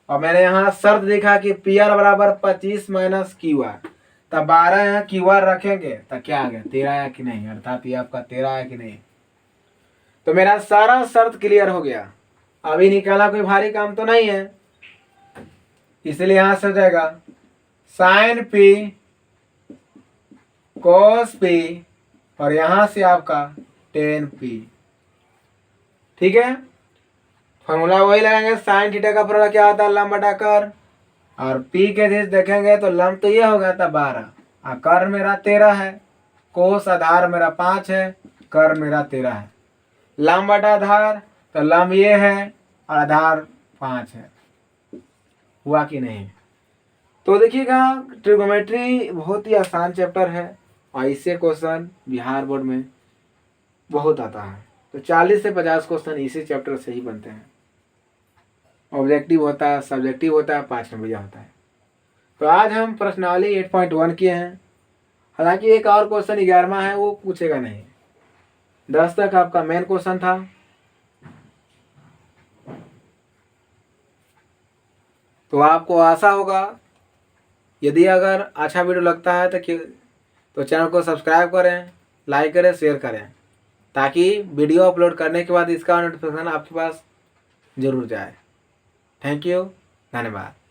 और मैंने यहाँ शर्त देखा कि पी आर बराबर 25 माइनस क्यू आर, तब 12 यहाँ क्यू आर रखेंगे तो क्या आ गया 13 आया कि नहीं, अर्थात ये आपका 13 आया कि नहीं। तो मेरा सारा शर्त क्लियर हो गया। अभी निकाला कोई भारी काम तो नहीं है, इसलिए यहां से हो जाएगा साइन पी कोस पी और यहां से आपका टेन पी, ठीक है। फॉर्मूला वही लगाएंगे, साइन थीटा का फॉर्मूला क्या होता है लंब बटा कर, और पी के दिश देखेंगे तो लंब तो ये हो गया था 12, और कर मेरा 13 है, कोस आधार मेरा 5 है, कर मेरा 13 है, लंब बटा आधार तो लंब ये है और आधार 5 है। हुआ कि नहीं। तो देखिएगा ट्रिगोनोमेट्री बहुत ही आसान चैप्टर है और इससे क्वेश्चन बिहार बोर्ड में बहुत आता है। तो 40 से 50 क्वेश्चन इसी चैप्टर से ही बनते हैं। ऑब्जेक्टिव होता है, सब्जेक्टिव होता है, 5 नंबर होता है। तो आज हम प्रश्नावली 8.1 किए हैं। हालांकि एक और क्वेश्चन 11वां है, वो पूछेगा नहीं। 10 तक आपका मेन क्वेश्चन था। तो आपको आशा होगा, यदि अगर अच्छा वीडियो लगता है तो चैनल को सब्सक्राइब करें, लाइक करें, शेयर करें, ताकि वीडियो अपलोड करने के बाद इसका नोटिफिकेशन आपके पास जरूर जाए। थैंक यू, धन्यवाद।